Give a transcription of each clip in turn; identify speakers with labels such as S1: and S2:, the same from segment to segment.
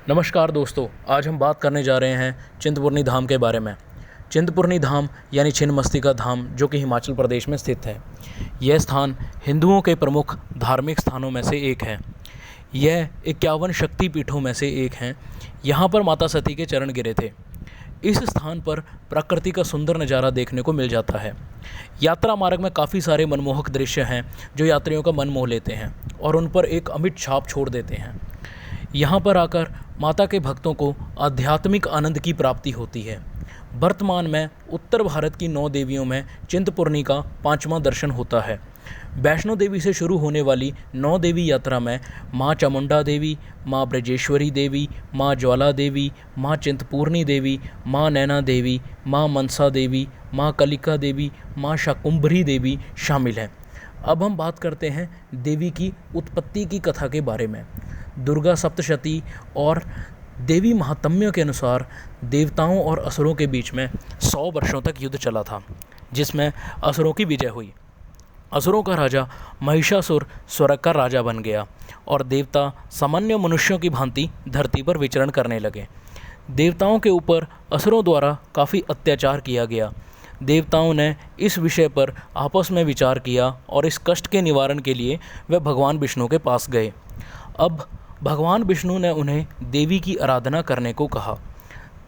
S1: नमस्कार दोस्तों, आज हम बात करने जा रहे हैं चिंतपूर्णी धाम के बारे में। चिंतपूर्णी धाम यानी छिन्नमस्तिका धाम जो कि हिमाचल प्रदेश में स्थित है। यह स्थान हिंदुओं के प्रमुख धार्मिक स्थानों में से एक है। यह 51 शक्ति पीठों में से एक है। यहाँ पर माता सती के चरण गिरे थे। इस स्थान पर प्रकृति का सुंदर नज़ारा देखने को मिल जाता है। यात्रा मार्ग में काफ़ी सारे मनमोहक दृश्य हैं जो यात्रियों का मन मोह लेते हैं और उन पर एक अमिट छाप छोड़ देते हैं। यहाँ पर आकर माता के भक्तों को आध्यात्मिक आनंद की प्राप्ति होती है। वर्तमान में उत्तर भारत की 9 देवियों में चिंतपूर्णी का 5वां दर्शन होता है। वैष्णो देवी से शुरू होने वाली 9 देवी यात्रा में माँ चामुंडा देवी, माँ ब्रजेश्वरी देवी, माँ ज्वाला देवी, माँ चिंतपूर्णी देवी, माँ नैना देवी, माँ मनसा देवी, माँ कलिका देवी, माँ शाकुंभरी देवी शामिल हैं। अब हम बात करते हैं देवी की उत्पत्ति की कथा के बारे में। दुर्गा सप्तशती और देवी महात्म्य के अनुसार देवताओं और असुरों के बीच में 100 वर्षों तक युद्ध चला था, जिसमें असुरों की विजय हुई। असुरों का राजा महिषासुर स्वर्ग का राजा बन गया और देवता सामान्य मनुष्यों की भांति धरती पर विचरण करने लगे। देवताओं के ऊपर असुरों द्वारा काफ़ी अत्याचार किया गया। देवताओं ने इस विषय पर आपस में विचार किया और इस कष्ट के निवारण के लिए वे भगवान विष्णु के पास गए। अब भगवान विष्णु ने उन्हें देवी की आराधना करने को कहा।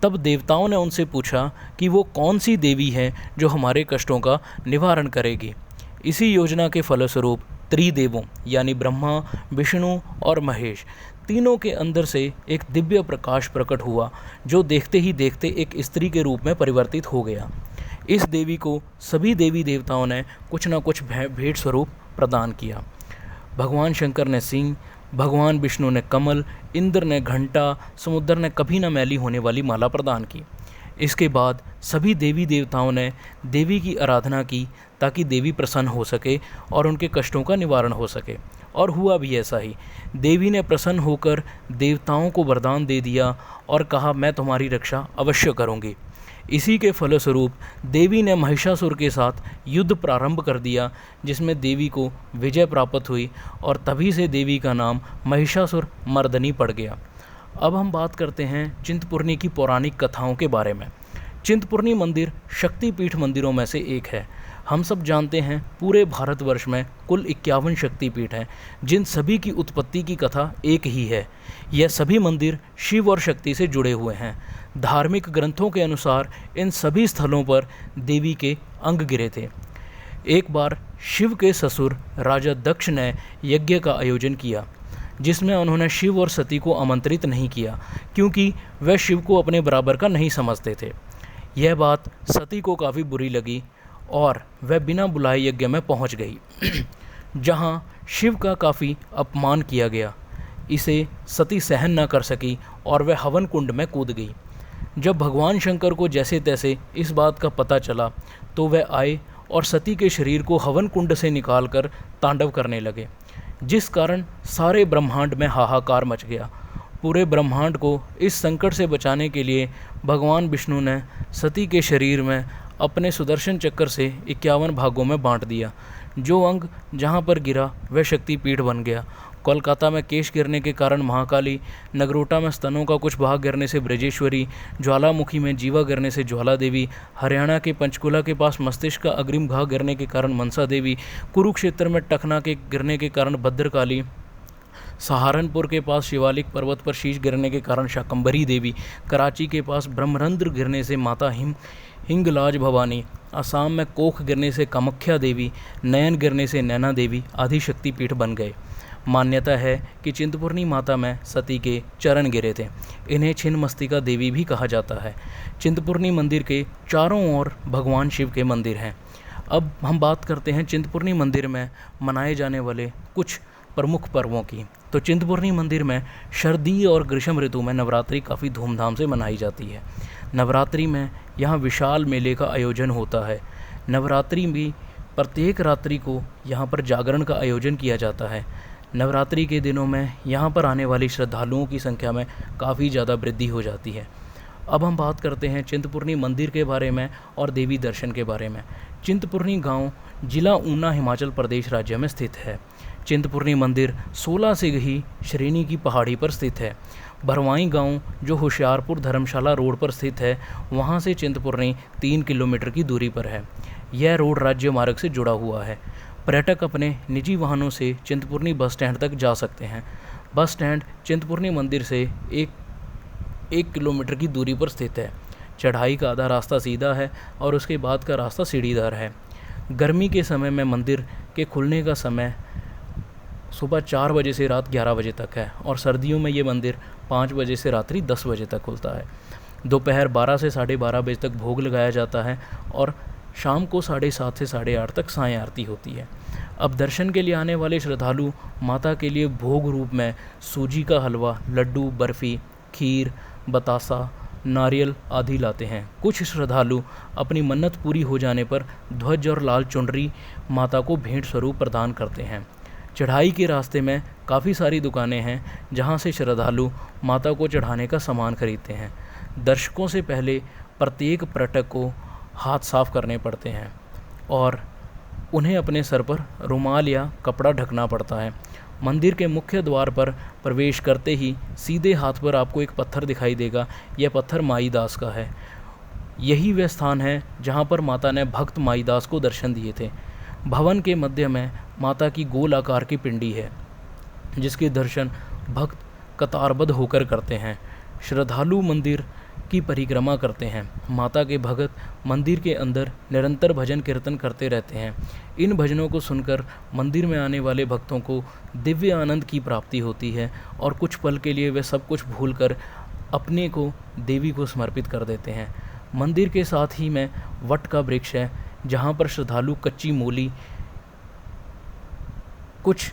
S1: तब देवताओं ने उनसे पूछा कि वो कौन सी देवी है जो हमारे कष्टों का निवारण करेगी। इसी योजना के फलस्वरूप त्रिदेवों यानी ब्रह्मा, विष्णु और महेश तीनों के अंदर से एक दिव्य प्रकाश प्रकट हुआ जो देखते ही देखते एक स्त्री के रूप में परिवर्तित हो गया। इस देवी को सभी देवी देवताओं ने कुछ न कुछ भेंट स्वरूप प्रदान किया। भगवान शंकर ने सिंह, भगवान विष्णु ने कमल, इंद्र ने घंटा, समुद्र ने कभी न मैली होने वाली माला प्रदान की। इसके बाद सभी देवी देवताओं ने देवी की आराधना की ताकि देवी प्रसन्न हो सके और उनके कष्टों का निवारण हो सके, और हुआ भी ऐसा ही। देवी ने प्रसन्न होकर देवताओं को वरदान दे दिया और कहा, मैं तुम्हारी रक्षा अवश्य करूँगी। इसी के फलस्वरूप देवी ने महिषासुर के साथ युद्ध प्रारंभ कर दिया, जिसमें देवी को विजय प्राप्त हुई और तभी से देवी का नाम महिषासुर मर्दनी पड़ गया। अब हम बात करते हैं चिंतपूर्णी की पौराणिक कथाओं के बारे में। चिंतपूर्णी मंदिर शक्तिपीठ मंदिरों में से एक है। हम सब जानते हैं पूरे भारतवर्ष में कुल 51 शक्तिपीठ हैं, जिन सभी की उत्पत्ति की कथा एक ही है। यह सभी मंदिर शिव और शक्ति से जुड़े हुए हैं। धार्मिक ग्रंथों के अनुसार इन सभी स्थलों पर देवी के अंग गिरे थे। एक बार शिव के ससुर राजा दक्ष ने यज्ञ का आयोजन किया, जिसमें उन्होंने शिव और सती को आमंत्रित नहीं किया क्योंकि वह शिव को अपने बराबर का नहीं समझते थे। यह बात सती को काफ़ी बुरी लगी और वह बिना बुलाए यज्ञ में पहुंच गई, जहां शिव का काफ़ी अपमान किया गया। इसे सती सहन न कर सकी और वह हवन कुंड में कूद गई। जब भगवान शंकर को जैसे तैसे इस बात का पता चला तो वह आए और सती के शरीर को हवन कुंड से निकालकर तांडव करने लगे, जिस कारण सारे ब्रह्मांड में हाहाकार मच गया। पूरे ब्रह्मांड को इस संकट से बचाने के लिए भगवान विष्णु ने सती के शरीर में अपने सुदर्शन चक्र से 51 भागों में बांट दिया। जो अंग जहाँ पर गिरा वह शक्तिपीठ बन गया। कोलकाता में केश गिरने के कारण महाकाली, नगरोटा में स्तनों का कुछ भाग गिरने से ब्रजेश्वरी, ज्वालामुखी में जीवा गिरने से ज्वाला देवी, हरियाणा के पंचकुला के पास मस्तिष्क का अग्रिम घाव गिरने के कारण मनसा देवी, कुरुक्षेत्र में टखना के गिरने के कारण भद्रकाली, सहारनपुर के पास शिवालिक पर्वत पर शीश गिरने के कारण शाकंभरी देवी, कराची के पास ब्रह्मरंध्र गिरने से माता हिंगलाज भवानी, असम में कोख गिरने से कामाख्या देवी, नयन गिरने से नैना देवी आदि शक्तिपीठ बन गए। मान्यता है कि चिंतपूर्णी माता में सती के चरण गिरे थे। इन्हें छिन्नमस्तिका देवी भी कहा जाता है। चिंतपूर्णी मंदिर के चारों ओर भगवान शिव के मंदिर हैं। अब हम बात करते हैं चिंतपूर्णी मंदिर में मनाए जाने वाले कुछ प्रमुख पर्वों की। तो चिंतपूर्णी मंदिर में सर्दी और ग्रीष्म ऋतु में नवरात्रि काफ़ी धूमधाम से मनाई जाती है। नवरात्रि में यहाँ विशाल मेले का आयोजन होता है। नवरात्रि में प्रत्येक रात्रि को यहाँ पर जागरण का आयोजन किया जाता है। नवरात्रि के दिनों में यहाँ पर आने वाली श्रद्धालुओं की संख्या में काफ़ी ज़्यादा वृद्धि हो जाती है। अब हम बात करते हैं चिंतपूर्णी मंदिर के बारे में और देवी दर्शन के बारे में। चिंतपूर्णी गांव जिला ऊना हिमाचल प्रदेश राज्य में स्थित है। चिंतपूर्णी मंदिर 16 सीढ़ी श्रेणी की पहाड़ी पर स्थित है। भरवाई गांव जो होशियारपुर धर्मशाला रोड पर स्थित है, वहां से चिंतपूर्णी 3 किलोमीटर की दूरी पर है। यह रोड राज्य मार्ग से जुड़ा हुआ है। पर्यटक अपने निजी वाहनों से चिंतपूर्णी बस स्टैंड तक जा सकते हैं। बस स्टैंड चिंतपूर्णी मंदिर से एक किलोमीटर की दूरी पर स्थित है। चढ़ाई का आधा रास्ता सीधा है और उसके बाद का रास्ता सीढ़ीदार है। गर्मी के समय में मंदिर के खुलने का समय सुबह 4 बजे से रात 11 बजे तक है और सर्दियों में ये मंदिर 5 बजे से रात्रि 10 बजे तक खुलता है। दोपहर 12 से 12:30 बजे तक भोग लगाया जाता है और शाम को 7:30 से 8:30 तक साय आरती होती है। अब दर्शन के लिए आने वाले श्रद्धालु माता के लिए भोग रूप में सूजी का हलवा, लड्डू, बर्फ़ी, खीर, बतासा, नारियल आदि लाते हैं। कुछ श्रद्धालु अपनी मन्नत पूरी हो जाने पर ध्वज और लाल चुनरी माता को भेंट स्वरूप प्रदान करते हैं। चढ़ाई के रास्ते में काफ़ी सारी दुकानें हैं जहां से श्रद्धालु माता को चढ़ाने का सामान खरीदते हैं। दर्शकों से पहले प्रत्येक पर्यटक को हाथ साफ करने पड़ते हैं और उन्हें अपने सर पर रुमाल या कपड़ा ढकना पड़ता है। मंदिर के मुख्य द्वार पर प्रवेश करते ही सीधे हाथ पर आपको एक पत्थर दिखाई देगा। यह पत्थर माईदास का है। यही वह स्थान है जहां पर माता ने भक्त माईदास को दर्शन दिए थे। भवन के मध्य में माता की गोल आकार की पिंडी है, जिसके दर्शन भक्त कतारबद्ध होकर करते हैं। श्रद्धालु मंदिर की परिक्रमा करते हैं। माता के भक्त मंदिर के अंदर निरंतर भजन कीर्तन करते रहते हैं। इन भजनों को सुनकर मंदिर में आने वाले भक्तों को दिव्य आनंद की प्राप्ति होती है और कुछ पल के लिए वे सब कुछ भूलकर अपने को देवी को समर्पित कर देते हैं। मंदिर के साथ ही में वट का वृक्ष है, जहाँ पर श्रद्धालु कच्ची मूली कुछ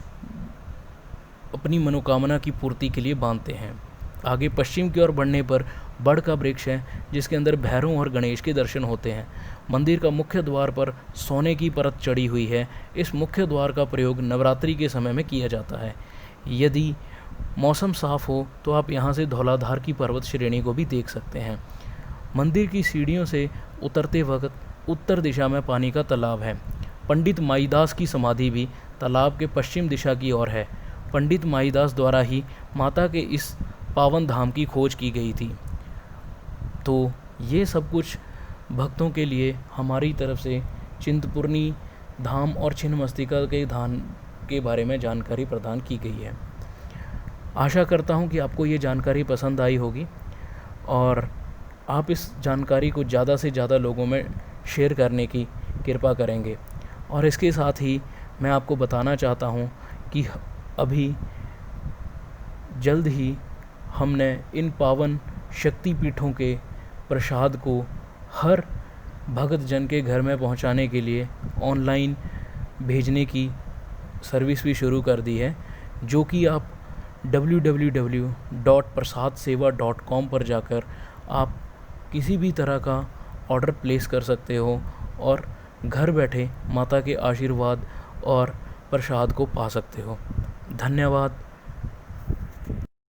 S1: अपनी मनोकामना की पूर्ति के लिए बांधते हैं। आगे पश्चिम की ओर बढ़ने पर बड़ का वृक्ष है, जिसके अंदर भैरव और गणेश के दर्शन होते हैं। मंदिर का मुख्य द्वार पर सोने की परत चढ़ी हुई है। इस मुख्य द्वार का प्रयोग नवरात्रि के समय में किया जाता है। यदि मौसम साफ हो तो आप यहाँ से धौलाधार की पर्वत श्रेणी को भी देख सकते हैं। मंदिर की सीढ़ियों से उतरते वक्त उत्तर दिशा में पानी का तालाब है। पंडित माईदास की समाधि भी तालाब के पश्चिम दिशा की ओर है। पंडित माईदास द्वारा ही माता के इस पावन धाम की खोज की गई थी। तो ये सब कुछ भक्तों के लिए हमारी तरफ से चिंतपूर्णी धाम और छिन्नमस्तिका के धाम के बारे में जानकारी प्रदान की गई है। आशा करता हूँ कि आपको ये जानकारी पसंद आई होगी और आप इस जानकारी को ज़्यादा से ज़्यादा लोगों में शेयर करने की कृपा करेंगे। और इसके साथ ही मैं आपको बताना चाहता हूँ कि अभी जल्द ही हमने इन पावन शक्तिपीठों के प्रसाद को हर भक्त जन के घर में पहुंचाने के लिए ऑनलाइन भेजने की सर्विस भी शुरू कर दी है, जो कि आप www.prasadsewa.com पर जाकर आप किसी भी तरह का ऑर्डर प्लेस कर सकते हो और घर बैठे माता के आशीर्वाद और प्रसाद को पा सकते हो। धन्यवाद।